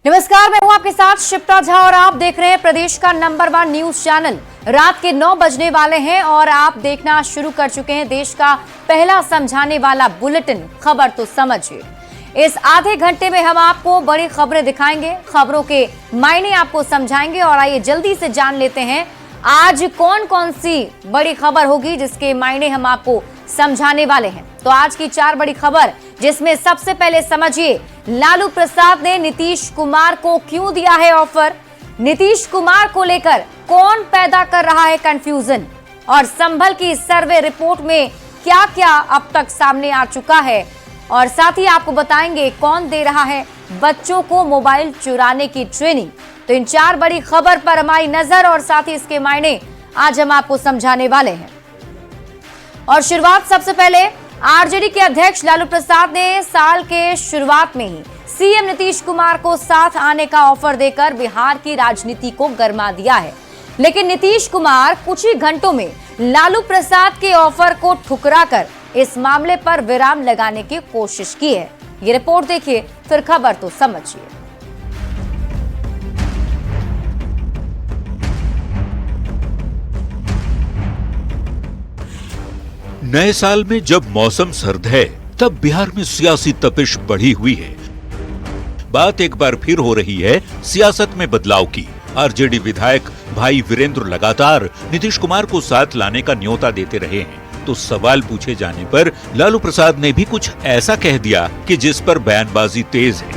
नमस्कार, मैं हूं आपके साथ शिप्रा झा और आप देख रहे हैं प्रदेश का नंबर 1 न्यूज चैनल। रात के 9 बजने वाले हैं और आप देखना शुरू कर चुके हैं देश का पहला समझाने वाला बुलेटिन खबर तो समझिए। इस आधे घंटे में हम आपको बड़ी खबरें दिखाएंगे, खबरों के मायने आपको समझाएंगे और आइए जल्दी से जान लेते हैं आज कौन कौन सी बड़ी खबर होगी जिसके मायने हम आपको समझाने वाले हैं। तो आज की 4 बड़ी खबर, जिसमें सबसे पहले समझिए लालू प्रसाद ने नीतीश कुमार को क्यों दिया है ऑफर, नीतीश कुमार को लेकर कौन पैदा कर रहा है कंफ्यूजन, और संभल की सर्वे रिपोर्ट में क्या क्या अब तक सामने आ चुका है, और साथ ही आपको बताएंगे कौन दे रहा है बच्चों को मोबाइल चुराने की ट्रेनिंग। तो इन 4 बड़ी खबर पर हमारी नजर और साथ ही इसके मायने आज हम आपको समझाने वाले हैं। और शुरुआत सबसे पहले आरजेडी के अध्यक्ष लालू प्रसाद ने साल के शुरुआत में ही सीएम नीतीश कुमार को साथ आने का ऑफर देकर बिहार की राजनीति को गरमा दिया है। लेकिन नीतीश कुमार कुछ ही घंटों में लालू प्रसाद के ऑफर को ठुकराकर इस मामले पर विराम लगाने की कोशिश की है। ये रिपोर्ट देखिए, फिर खबर तो समझिए। नए साल में जब मौसम सर्द है तब बिहार में सियासी तपिश बढ़ी हुई है। बात एक बार फिर हो रही है सियासत में बदलाव की। आरजेडी विधायक भाई वीरेंद्र लगातार नीतीश कुमार को साथ लाने का न्योता देते रहे हैं। तो सवाल पूछे जाने पर लालू प्रसाद ने भी कुछ ऐसा कह दिया कि जिस पर बयानबाजी तेज है।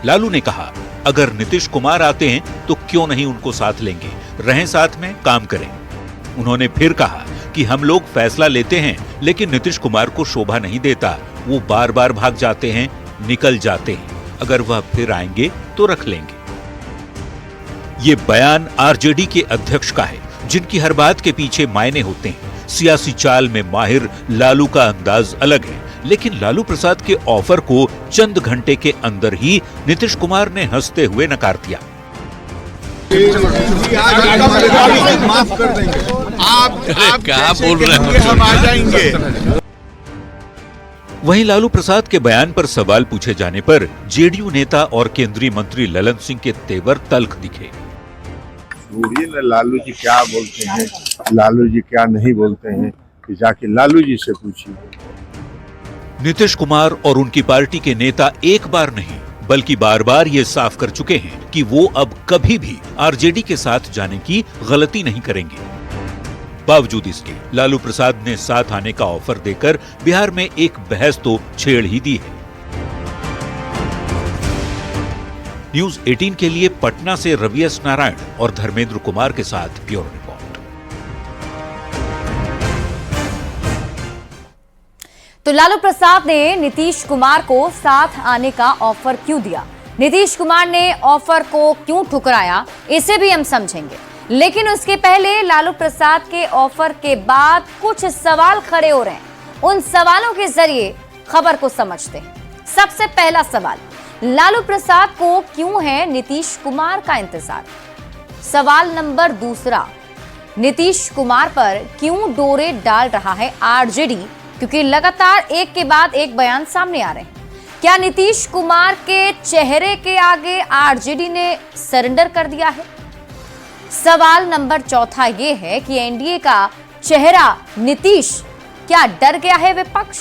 लालू ने कहा, अगर नीतीश कुमार आते हैं तो क्यों नहीं उनको साथ लेंगे, रहें साथ में काम करें। उन्होंने फिर कहा कि हम लोग फैसला लेते हैं लेकिन नीतीश कुमार को शोभा नहीं देता, वो बार बार भाग जाते हैं, निकल जाते हैं, अगर वह फिर आएंगे तो रख लेंगे। ये बयान आरजेडी के अध्यक्ष का है, जिनकी हर बात के पीछे मायने होते हैं। सियासी चाल में माहिर लालू का अंदाज अलग है, लेकिन लालू प्रसाद के ऑफर को चंद घंटे के अंदर ही नीतीश कुमार ने हंसते हुए नकार दिया। माफ कर देंगे, आप क्या बोल रहे हैं, हम आ जाएंगे। वहीं लालू प्रसाद के बयान पर सवाल पूछे जाने पर जेडीयू नेता और केंद्रीय मंत्री ललन सिंह के तेवर तल्ख दिखे। लालू जी क्या बोलते हैं, लालू जी क्या नहीं बोलते हैं, कि जाके लालू जी से पूछिए। नीतीश कुमार और उनकी पार्टी के नेता एक बार नहीं बल्कि बार बार ये साफ कर चुके हैं कि वो अब कभी भी आरजेडी के साथ जाने की गलती नहीं करेंगे। बावजूद इसके लालू प्रसाद ने साथ आने का ऑफर देकर बिहार में एक बहस तो छेड़ ही दी है। न्यूज 18 के लिए पटना से रवि एस नारायण और धर्मेंद्र कुमार के साथ ब्यूरो रिपोर्ट। तो लालू प्रसाद ने नीतीश कुमार को साथ आने का ऑफर क्यों दिया, नीतीश कुमार ने ऑफर को क्यों ठुकराया, इसे भी हम समझेंगे। लेकिन उसके पहले लालू प्रसाद के ऑफर के बाद कुछ सवाल खड़े हो रहे हैं। उन सवालों के जरिए खबर को समझते हैं। सबसे पहला सवाल, लालू प्रसाद को क्यों है नीतीश कुमार का इंतजार। सवाल नंबर दूसरा, नीतीश कुमार पर क्यों डोरे डाल रहा है आरजेडी, क्योंकि लगातार एक के बाद एक बयान सामने आ रहे हैं। क्या नीतीश कुमार के चेहरे के आगे आरजेडी ने सरेंडर कर दिया है। सवाल नंबर चौथा यह है कि एनडीए का चेहरा नीतीश, क्या डर गया है विपक्ष।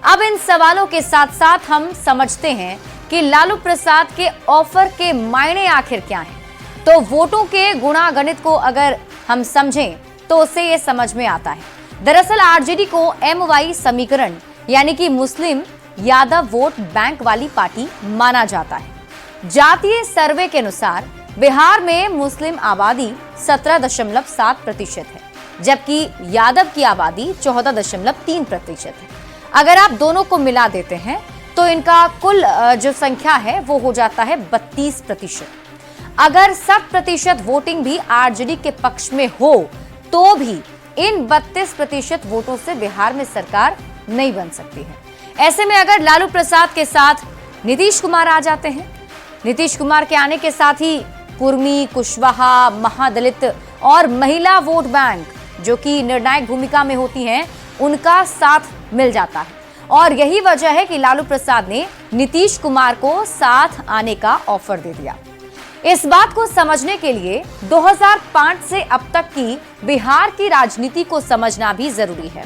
अब इन सवालों के साथ साथ हम समझते हैं कि लालू प्रसाद के ऑफर के मायने आखिर क्या हैं। तो वोटों के गुणागणित को अगर हम समझें तो उससे यह समझ में आता है। दरअसल आरजेडी को MY समीकरण यानी कि मुस्लिम यादव वोट बैंक वाली पार्टी माना जाता है। जातीय सर्वे के अनुसार बिहार में मुस्लिम आबादी 17.7% है, जबकि यादव की आबादी 14.3% है। अगर आप दोनों को मिला देते हैं तो इनका कुल जो संख्या है वो हो जाता है 32%। अगर 100% वोटिंग भी आरजेडी के पक्ष में हो तो भी इन 32% वोटों से बिहार में सरकार नहीं बन सकती है। ऐसे में अगर लालू प्रसाद के साथ नीतीश कुमार आ जाते हैं, नीतीश कुमार के आने के साथ ही कुर्मी, कुशवाहा, महादलित और महिला वोट बैंक जो कि निर्णायक भूमिका में होती हैं, उनका साथ मिल जाता है। और यही वजह है कि लालू प्रसाद ने नीतीश कुमार को साथ आने का ऑफर दे दिया। इस बात को समझने के लिए 2005 से अब तक की बिहार की राजनीति को समझना भी जरूरी है।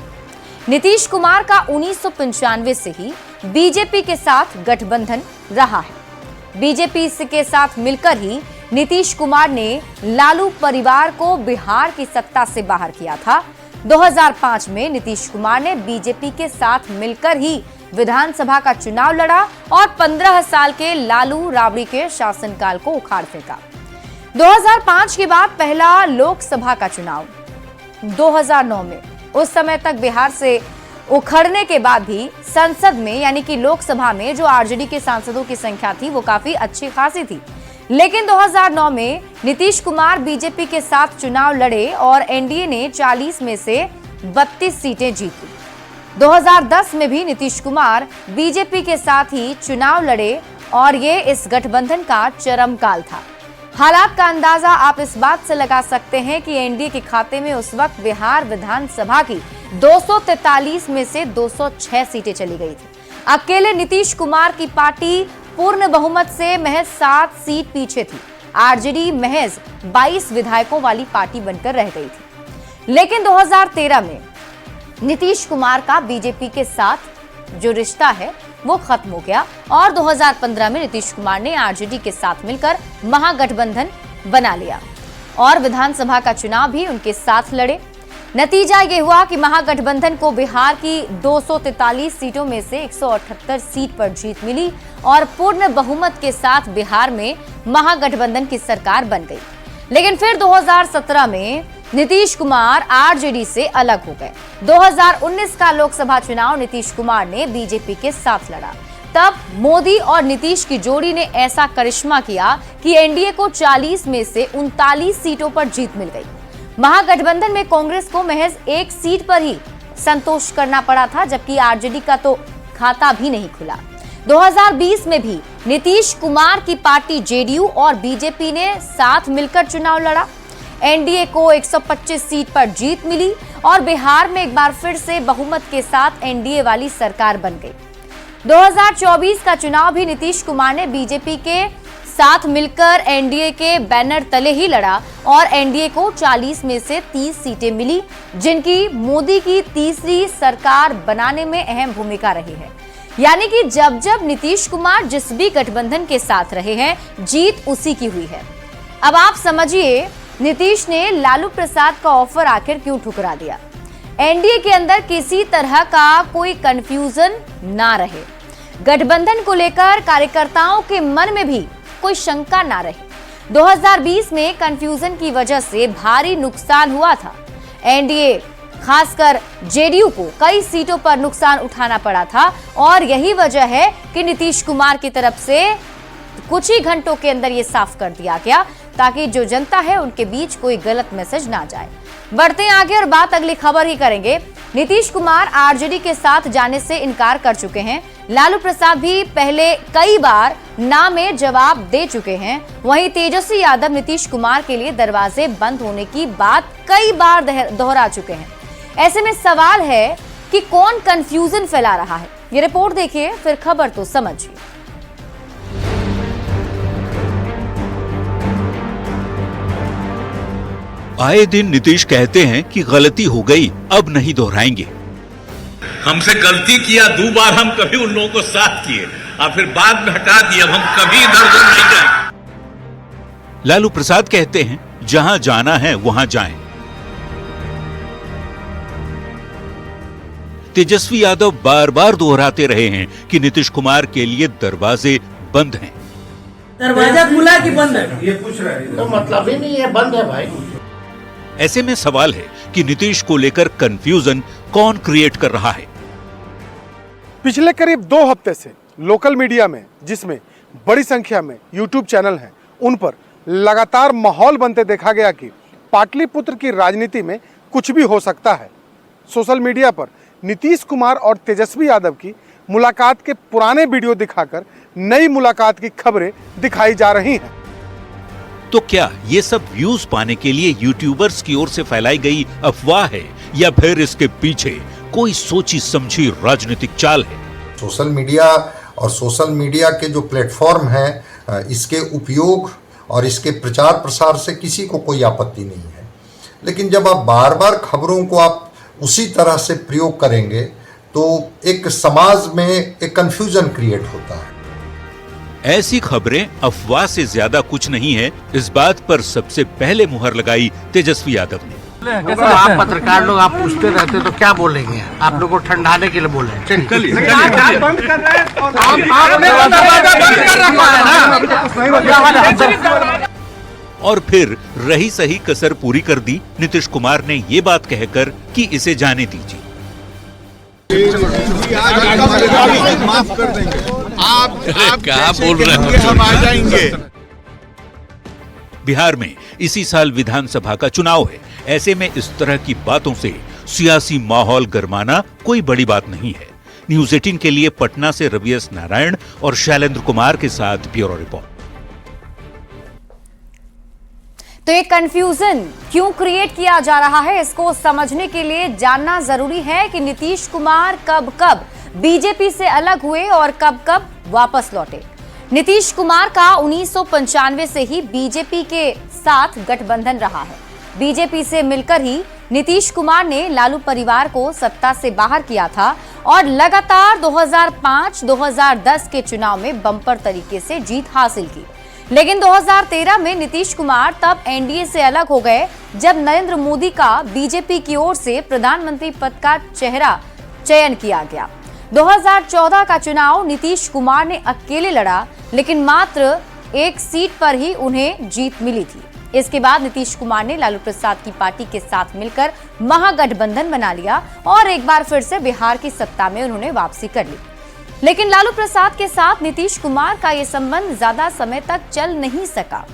नीतीश कुमार का 1995 से ही बीजेपी के साथ गठबंधन रहा है। बीजेपी के साथ मिलकर ही नीतीश कुमार ने लालू परिवार को बिहार की सत्ता से बाहर किया था। 2005 में नीतीश कुमार ने बीजेपी के साथ मिलकर ही विधानसभा का चुनाव लड़ा और 15 साल के लालू राबड़ी के शासनकाल को उखाड़ फेंका। 2005 के बाद पहला लोकसभा का चुनाव 2009 में, उस समय तक बिहार से उखड़ने के बाद भी संसद में यानी कि लोकसभा में जो आरजेडी के सांसदों की संख्या थी वो काफी अच्छी खासी थी। लेकिन 2009 में नीतीश कुमार बीजेपी के साथ चुनाव लड़े और एनडीए ने 40 में से 32 सीटें जीती। 2010 में भी नीतीश कुमार बीजेपी के साथ ही चुनाव लड़े और ये इस गठबंधन का चरम काल था। हालात का अंदाजा आप इस बात से लगा सकते हैं कि एनडीए के खाते में उस वक्त बिहार विधानसभा की 243 में से 206 सीटें चली गई थी। अकेले नीतीश कुमार की पार्टी पूर्ण बहुमत से महज 7 सीट पीछे थी। आरजेडी महज 22 विधायकों वाली पार्टी बनकर रह गई थी। लेकिन 2013 में नीतीश कुमार का बीजेपी के साथ जो रिश्ता है वो खत्म हो गया और 2015 में नीतीश कुमार ने आरजेडी के साथ मिलकर महागठबंधन बना लिया और विधानसभा का चुनाव भी उनके साथ लड़े। नतीजा ये हुआ कि महागठबंधन को बिहार की 243 सीटों में से 178 सीट पर जीत मिली और पूर्ण बहुमत के साथ बिहार में महागठबंधन की सरकार बन गई। लेकिन फिर 2017 में नीतीश कुमार आरजेडी से अलग हो गए। 2019 का लोकसभा चुनाव नीतीश कुमार ने बीजेपी के साथ लड़ा। तब मोदी और नीतीश की जोड़ी ने ऐसा करिश्मा किया कि एनडीए को 40 में से 39 सीटों पर जीत मिल गई। महागठबंधन में कांग्रेस को महज 1 सीट पर ही संतोष करना पड़ा था, जबकि आरजेडी का तो खाता भी नहीं खुला। 2020 में भी नीतीश कुमार की पार्टी जेडीयू और बीजेपी ने साथ मिलकर चुनाव लड़ा। एनडीए को 125 सीट पर जीत मिली और बिहार में एक बार फिर से बहुमत के साथ एनडीए वाली सरकार बन गई। 2024 का चुनाव भी नीतीश कुमार ने बीजेपी के साथ मिलकर एनडीए के बैनर तले ही लड़ा और एनडीए को 40 में से 30 सीटें मिली, जिनकी मोदी की तीसरी सरकार बनाने में अहम भूमिका रही है। यानी कि जब जब नीतीश कुमार जिस भी गठबंधन के साथ रहे हैं, जीत उसी की हुई है। अब आप समझिए नीतीश ने लालू प्रसाद का ऑफर आखिर क्यों ठुकरा दिया। एनडीए के अंदर किसी तरह का कोई कंफ्यूजन ना रहे, गठबंधन को लेकर कार्यकर्ताओं के मन में भी कोई शंका ना रहे। 2020 में कंफ्यूजन की वजह से भारी नुकसान हुआ था। एनडीए खासकर जेडीयू को कई सीटों पर नुकसान उठाना पड़ा था और यही वजह है कि नीतीश कुमार की तरफ से कुछ ही घंटों के अंदर ये साफ कर दिया गया ताकि जो जनता है उनके बीच कोई गलत मैसेज ना जाए। बढ़ते हैं आगे और बात अगली खबर ही करेंगे। नीतीश कुमार आरजेडी के साथ जाने से इनकार कर चुके हैं। लालू प्रसाद भी पहले कई बार ना में जवाब दे चुके हैं। वहीं तेजस्वी यादव नीतीश कुमार के लिए दरवाजे बंद होने की बात कई बार दोहरा चुके हैं। ऐसे में सवाल है कि कौन कंफ्यूजन फैला रहा है। ये रिपोर्ट देखिए, फिर खबर तो समझिए। आए दिन नीतीश कहते हैं कि गलती हो गई, अब नहीं दोहराएंगे। हमसे गलती किया 2 बार, हम कभी उन लोगों को साथ किए और फिर बाद में हटा दिए, अब हम कभी इधर उधर नहीं जाएंगे। लालू प्रसाद कहते हैं जहां जाना है वहां जाएं। तेजस्वी यादव बार बार दोहराते रहे हैं कि नीतीश कुमार के लिए दरवाजे बंद हैं। दरवाजा खुला कि बंद है? ये पूछ रहे हैं तो मतलब ही नहीं है, बंद है भाई। ऐसे में सवाल है कि नीतीश को लेकर कंफ्यूजन कौन क्रिएट कर रहा है। पिछले करीब 2 हफ्ते से लोकल मीडिया में, जिसमें बड़ी संख्या में यूट्यूब चैनल हैं, उन पर लगातार माहौल बनते देखा गया कि पाटलिपुत्र की राजनीति में कुछ भी हो सकता है। सोशल मीडिया पर नीतीश कुमार और तेजस्वी यादव की मुलाकात के पुराने वीडियो दिखाकर नई मुलाकात की खबरें दिखाई जा रही हैं। तो क्या ये सब व्यूज पाने के लिए यूट्यूबर्स की ओर से फैलाई गई अफवाह है या फिर इसके पीछे कोई सोची समझी राजनीतिक चाल है? सोशल मीडिया और सोशल मीडिया के जो प्लेटफॉर्म हैं इसके उपयोग और इसके प्रचार प्रसार से किसी को कोई आपत्ति नहीं है, लेकिन जब आप बार बार खबरों को आप उसी तरह से प्रयोग करेंगे तो एक समाज में एक कंफ्यूजन क्रिएट होता है। ऐसी खबरें अफवाह से ज्यादा कुछ नहीं है, इस बात पर सबसे पहले मुहर लगाई तेजस्वी यादव ने। आप पत्रकार लोग आप पूछते रहते तो क्या बोलेंगे, आप लोग को ठंडाने के लिए बोल रहे हैं। चलिए और फिर रही सही कसर पूरी कर दी नीतीश कुमार ने ये बात कहकर कि इसे जाने दीजिए। माफ कर देंगे, आप क्या बोल रहे हैं, हम आ जाएंगे। बिहार में इसी साल विधानसभा का चुनाव है, ऐसे में इस तरह की बातों से सियासी माहौल गरमाना कोई बड़ी बात नहीं है। न्यूज 18 के लिए पटना से रवि एस नारायण और शैलेंद्र कुमार के साथ ब्यूरो रिपोर्ट। तो ये कंफ्यूजन क्यों क्रिएट किया जा रहा है, इसको समझने के लिए जानना जरूरी है कि नीतीश कुमार कब कब बीजेपी से अलग हुए और कब कब वापस लौटे। नीतीश कुमार का 1995 से ही बीजेपी के साथ गठबंधन रहा है। बीजेपी से मिलकर ही नीतीश कुमार ने लालू परिवार को सत्ता से बाहर किया था और लगातार 2005-2010 के चुनाव में बम्पर तरीके से जीत हासिल की। लेकिन 2013 में नीतीश कुमार तब एनडीए से अलग हो गए जब नरेंद्र मोदी का बीजेपी की ओर से प्रधानमंत्री पद का चयन किया गया। 2014 का चुनाव नीतीश कुमार ने अकेले लड़ा, लेकिन मात्र एक सीट पर ही उन्हें जीत मिली थी। इसके बाद नीतीश कुमार ने लालू प्रसाद की पार्टी के साथ मिलकर महागठबंधन बना लिया और एक बार फिर से बिहार की सत्ता में उन्होंने वापसी कर ली। लेकिन लालू प्रसाद के साथ नीतीश कुमार का यह संबंध ज्यादा समय तक चल नहीं सका।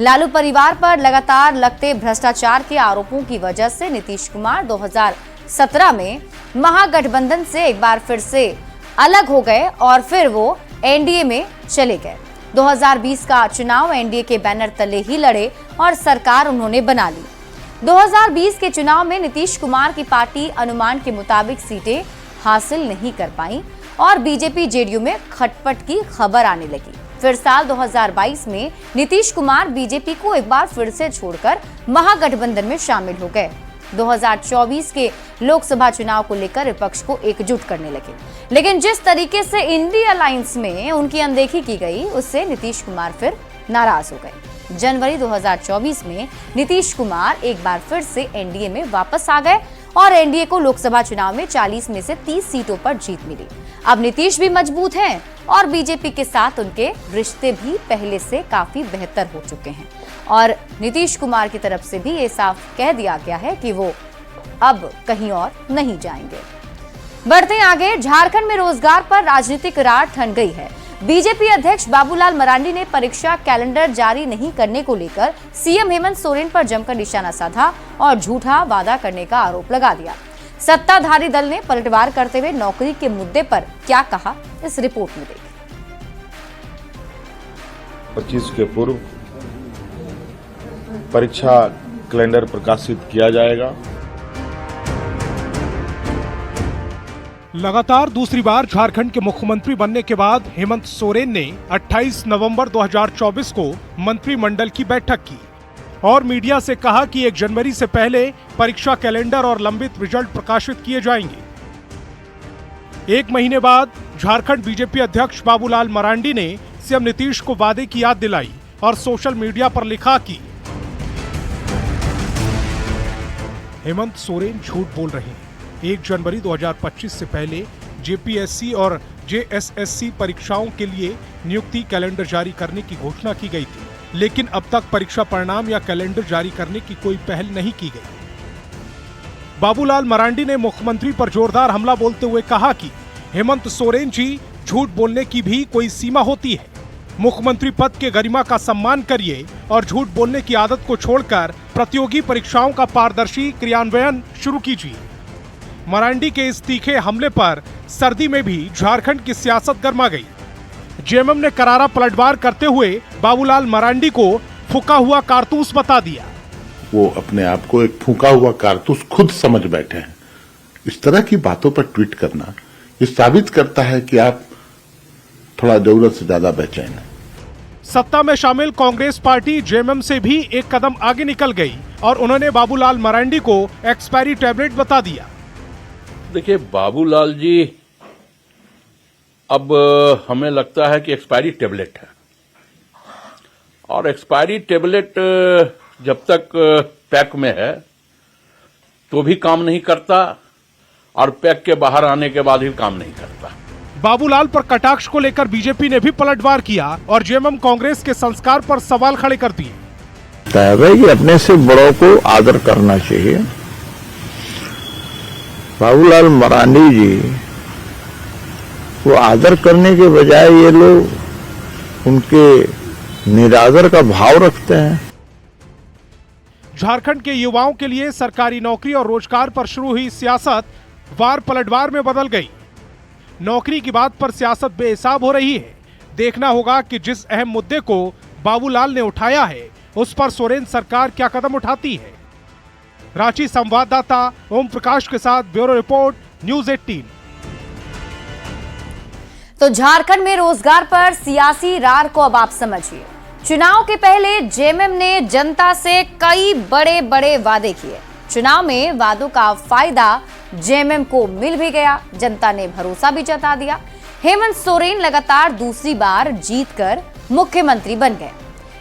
लालू परिवार पर लगातार लगते भ्रष्टाचार के आरोपों की वजह से नीतीश कुमार 2017 में महागठबंधन से एक बार फिर से अलग हो गए और फिर वो एनडीए में चले गए। 2020 का चुनाव एनडीए के बैनर तले ही लड़े और सरकार उन्होंने बना ली। 2020 के चुनाव में नीतीश कुमार की पार्टी अनुमान के मुताबिक सीटें हासिल नहीं कर पाई और बीजेपी जेडीयू में खटपट की खबर आने लगी। फिर साल 2022 में नीतीश कुमार बीजेपी को एक बार फिर से छोड़कर महागठबंधन में शामिल हो गए। 2024 के लोकसभा चुनाव को लेकर विपक्ष को एकजुट करने लगे, लेकिन जिस तरीके से इंडिया अलायंस में उनकी अनदेखी की गई उससे नीतीश कुमार फिर नाराज हो गए। जनवरी 2024 में नीतीश कुमार एक बार फिर से एनडीए में वापस आ गए और एनडीए को लोकसभा चुनाव में 40 में से 30 सीटों पर जीत मिली। अब नीतीश भी मजबूत हैं और बीजेपी के साथ उनके रिश्ते भी पहले से काफी बेहतर हो चुके हैं और नीतीश कुमार की तरफ से भी ये साफ कह दिया गया है कि वो अब कहीं और नहीं जाएंगे। बढ़ते आगे, झारखंड में रोजगार पर राजनीतिक रार ठन गई है। बीजेपी अध्यक्ष बाबूलाल मरांडी ने परीक्षा कैलेंडर जारी नहीं करने को लेकर सीएम हेमंत सोरेन पर जमकर निशाना साधा और झूठा वादा करने का आरोप लगा दिया। सत्ताधारी दल ने पलटवार करते हुए नौकरी के मुद्दे पर क्या कहा, इस रिपोर्ट में देखिए। 25 के पूर्व परीक्षा कैलेंडर प्रकाशित किया जाएगा। लगातार दूसरी बार झारखंड के मुख्यमंत्री बनने के बाद हेमंत सोरेन ने 28 नवंबर 2024 को मंत्रिमंडल की बैठक की और मीडिया से कहा कि 1 जनवरी से पहले परीक्षा कैलेंडर और लंबित रिजल्ट प्रकाशित किए जाएंगे। एक महीने बाद झारखंड बीजेपी अध्यक्ष बाबूलाल मरांडी ने सीएम नीतीश को वादे की याद दिलाई और सोशल मीडिया पर लिखा कि हेमंत सोरेन झूठ बोल रहे हैं। 1 जनवरी 2025 से पहले जेपीएससी और जेएसएससी परीक्षाओं के लिए नियुक्ति कैलेंडर जारी करने की घोषणा की गई थी, लेकिन अब तक परीक्षा परिणाम या कैलेंडर जारी करने की कोई पहल नहीं की गई। बाबूलाल मरांडी ने मुख्यमंत्री पर जोरदार हमला बोलते हुए कहा कि हेमंत सोरेन जी, झूठ बोलने की भी कोई सीमा होती है। मुख्यमंत्री पद के गरिमा का सम्मान करिए और झूठ बोलने की आदत को छोड़कर प्रतियोगी परीक्षाओं का पारदर्शी क्रियान्वयन शुरू कीजिए। मरांडी के इस तीखे हमले पर सर्दी में भी झारखंड की सियासत गर्मा गई। जेएमएम ने करारा पलटवार करते हुए बाबूलाल मरांडी को फूका हुआ कारतूस बता दिया। वो अपने आप को एक फूका हुआ कारतूस खुद समझ बैठे हैं। इस तरह की बातों पर ट्वीट करना ये साबित करता है कि आप थोड़ा जरूरत से ज्यादा बेचैन है। सत्ता में शामिल कांग्रेस पार्टी जेएमएम से भी एक कदम आगे निकल गई और उन्होंने बाबूलाल मरांडी को एक्सपायरी टैबलेट बता दिया। देखिए बाबूलाल जी, अब हमें लगता है कि एक्सपायरी टैबलेट है, और एक्सपायरी टैबलेट जब तक पैक में है तो भी काम नहीं करता, और पैक के बाहर आने के बाद भी काम नहीं करता। बाबूलाल पर कटाक्ष को लेकर बीजेपी ने भी पलटवार किया और जेएमएम कांग्रेस के संस्कार पर सवाल खड़े कर दिए। कि अपने से बड़ों को आदर करना चाहिए। बाबूलाल मरांडी जी वो आदर करने के बजाय ये लोग उनके निरादर का भाव रखते हैं। झारखंड के युवाओं के लिए सरकारी नौकरी और रोजगार पर शुरू हुई सियासत वार पलटवार में बदल गई। नौकरी की बात पर सियासत बेहिसाब हो रही है। देखना होगा कि जिस अहम मुद्दे को बाबूलाल ने उठाया है उस पर सोरेन सरकार क्या कदम उठाती है। रांची संवाददाता ओम प्रकाश के साथ ब्यूरो रिपोर्ट, न्यूज़ 18। तो झारखंड में रोजगार पर सियासी रार को अब आप समझिए। चुनाव के पहले जेएमएम ने जनता से कई बड़े बड़े वादे किए। चुनाव में वादों का फायदा जेएमएम को मिल भी गया, जनता ने भरोसा भी जता दिया। हेमंत सोरेन लगातार दूसरी बार जीतकर मुख्यमंत्री बन गए।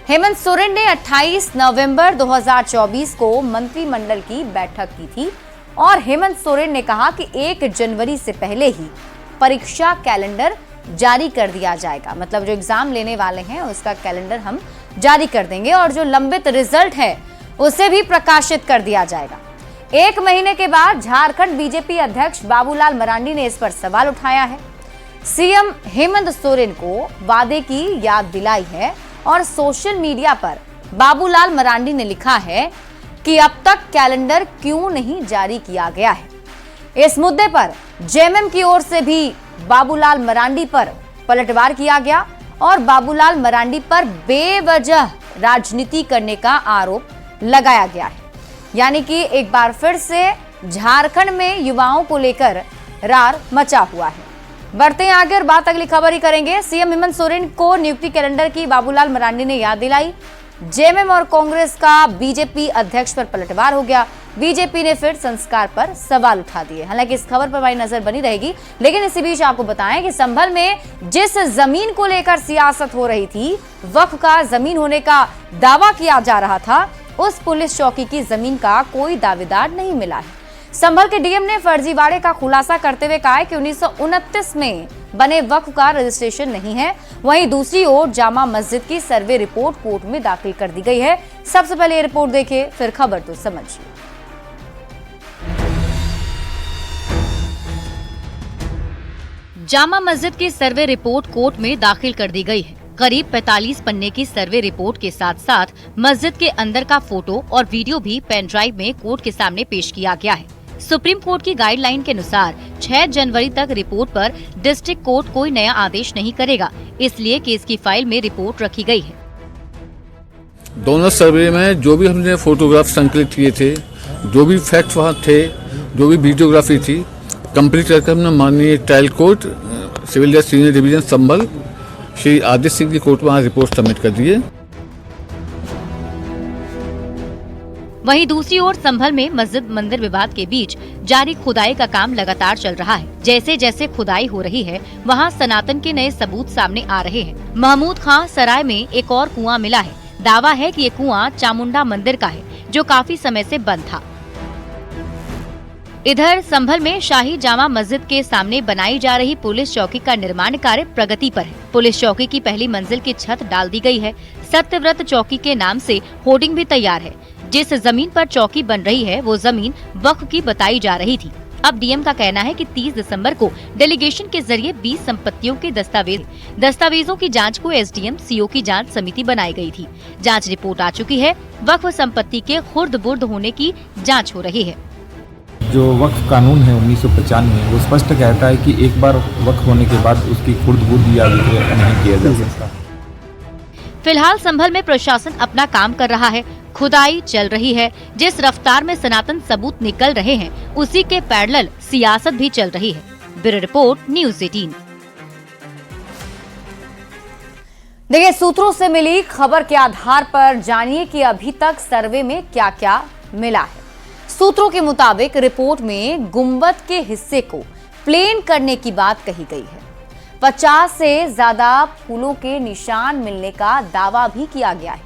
हेमंत सोरेन ने 28 नवंबर 2024 को मंत्रिमंडल की बैठक की थी और हेमंत सोरेन ने कहा कि 1 जनवरी से पहले ही परीक्षा कैलेंडर जारी कर दिया जाएगा। मतलब जो एग्जाम लेने वाले हैं उसका कैलेंडर हम जारी कर देंगे और जो लंबित रिजल्ट है उसे भी प्रकाशित कर दिया जाएगा। 1 महीने के बाद झारखंड बीजेपी अध्यक्ष बाबूलाल मरांडी ने इस पर सवाल उठाया है। सीएम हेमंत सोरेन को वादे की याद दिलाई है और सोशल मीडिया पर बाबूलाल मरांडी ने लिखा है कि अब तक कैलेंडर क्यों नहीं जारी किया गया है। इस मुद्दे पर जेएमएम की ओर से भी बाबूलाल मरांडी पर पलटवार किया गया और बाबूलाल मरांडी पर बेवजह राजनीति करने का आरोप लगाया गया है। यानी कि एक बार फिर से झारखंड में युवाओं को लेकर रार मचा हुआ है। बढ़ते हैं आगे और बात अगली खबर ही करेंगे। सीएम हेमंत सोरेन को नियुक्ति कैलेंडर की बाबूलाल मरांडी ने याद दिलाई। जेएमएम और कांग्रेस का बीजेपी अध्यक्ष पर पलटवार हो गया। बीजेपी ने फिर संस्कार पर सवाल उठा दिए। हालांकि इस खबर पर हमारी नजर बनी रहेगी, लेकिन इसी बीच आपको बताएं कि संभल में जिस जमीन को लेकर सियासत हो रही थी, वक्फ का जमीन होने का दावा किया जा रहा था, उस पुलिस चौकी की जमीन का कोई दावेदार नहीं मिला है। संभल के डीएम ने फर्जीवाड़े का खुलासा करते हुए कहा है कि 1929 में बने वक्फ का रजिस्ट्रेशन नहीं है। वहीं दूसरी ओर जामा मस्जिद की सर्वे रिपोर्ट कोर्ट में दाखिल कर दी गई है। सबसे पहले ये रिपोर्ट देखिए, फिर खबर तो समझिए। जामा मस्जिद की सर्वे रिपोर्ट कोर्ट में दाखिल कर दी गई है। करीब 45 पन्ने की सर्वे रिपोर्ट के साथ साथ मस्जिद के अंदर का फोटो और वीडियो भी पेन ड्राइव में कोर्ट के सामने पेश किया गया है। सुप्रीम कोर्ट की गाइडलाइन के अनुसार 6 जनवरी तक रिपोर्ट पर डिस्ट्रिक्ट कोर्ट कोई नया आदेश नहीं करेगा, इसलिए केस की फाइल में रिपोर्ट रखी गई है। दोनों सर्वे में जो भी हमने फोटोग्राफ संकलित किए थे, जो भी फैक्ट वहाँ थे, जो भी वीडियोग्राफी थी, कंप्लीट करके हमने माननीय ट्रायल कोर्ट सिविल जज सीनियर डिवीजन संभल श्री आदित्य सिंह की कोर्ट में रिपोर्ट सबमिट कर दी है। वहीं दूसरी ओर संभल में मस्जिद मंदिर विवाद के बीच जारी खुदाई का काम लगातार चल रहा है। जैसे जैसे खुदाई हो रही है, वहां सनातन के नए सबूत सामने आ रहे हैं। महमूद खां सराय में एक और कुआं मिला है। दावा है कि ये कुआं चामुंडा मंदिर का है, जो काफी समय से बंद था। इधर संभल में शाही जामा मस्जिद के सामने बनाई जा रही पुलिस चौकी का निर्माण कार्य प्रगति पर है। पुलिस चौकी की पहली मंजिल की छत डाल दी गई है। सत्यव्रत चौकी के नाम से होर्डिंग भी तैयार है। जिस जमीन पर चौकी बन रही है वो जमीन वक्फ की बताई जा रही थी। अब डीएम का कहना है कि 30 दिसंबर को डेलीगेशन के जरिए 20 संपत्तियों के दस्तावेजों की जांच को एसडीएम सीओ की जांच समिति बनाई गई थी। जांच रिपोर्ट आ चुकी है। वक्फ संपत्ति के खुर्द-बुर्द होने की जांच हो रही है। जो वक्फ कानून है 1995 वो स्पष्ट कहता है कि एक बार वक्फ होने के बाद उसकी खुर्द-बुर्द या विक्रय नहीं किया जा सकता। फिलहाल संभल में प्रशासन अपना काम कर रहा है। खुदाई चल रही है। जिस रफ्तार में सनातन सबूत निकल रहे हैं, उसी के पैरेलल सियासत भी चल रही है। Bureau report, news 18। देखिए, सूत्रों से मिली खबर के आधार पर जानिए कि अभी तक सर्वे में क्या क्या मिला है। सूत्रों के मुताबिक रिपोर्ट में गुंबद के हिस्से को प्लेन करने की बात कही गई है। 50 से ज्यादा फूलों के निशान मिलने का दावा भी किया गया है।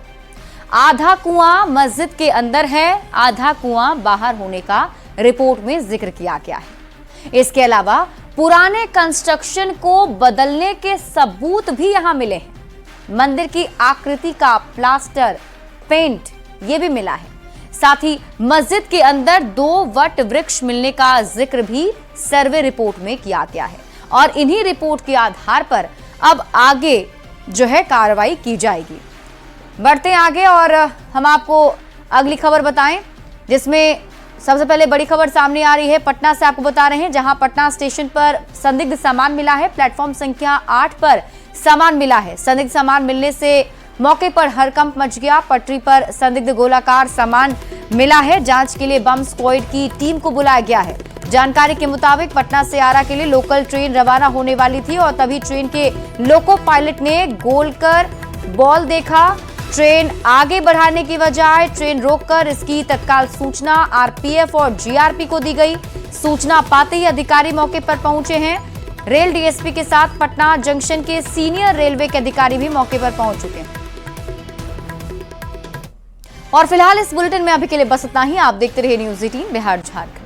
आधा कुआं मस्जिद के अंदर है, आधा कुआं बाहर होने का रिपोर्ट में जिक्र किया गया है। इसके अलावा पुराने कंस्ट्रक्शन को बदलने के सबूत भी यहां मिले हैं। मंदिर की आकृति का प्लास्टर पेंट ये भी मिला है। साथ ही मस्जिद के अंदर 2 वट वृक्ष मिलने का जिक्र भी सर्वे रिपोर्ट में किया गया है और इन्हीं रिपोर्ट के आधार पर अब आगे जो है कार्रवाई की जाएगी। बढ़ते हैं आगे और हम आपको अगली खबर बताएं, जिसमें सबसे पहले बड़ी खबर सामने आ रही है। पटना से आपको बता रहे हैं, जहां पटना स्टेशन पर संदिग्ध सामान मिला है। प्लेटफॉर्म संख्या 8 पर सामान मिला है। संदिग्ध सामान मिलने से मौके पर हड़कंप मच गया। पटरी पर संदिग्ध गोलाकार सामान मिला है। जांच के लिए बम स्क्वाड की टीम को बुलाया गया है। जानकारी के मुताबिक पटना से आरा के लिए लोकल ट्रेन रवाना होने वाली थी और तभी ट्रेन के लोको पायलट ने गोल कर बॉल देखा। ट्रेन आगे बढ़ाने की बजाय ट्रेन रोककर इसकी तत्काल सूचना आरपीएफ और जीआरपी को दी गई। सूचना पाते ही अधिकारी मौके पर पहुंचे हैं। रेल डीएसपी के साथ पटना जंक्शन के सीनियर रेलवे के अधिकारी भी मौके पर पहुंच चुके हैं। और फिलहाल इस बुलेटिन में अभी के लिए बस इतना ही। आप देखते रहिए न्यूज़ 18 बिहार झारखंड।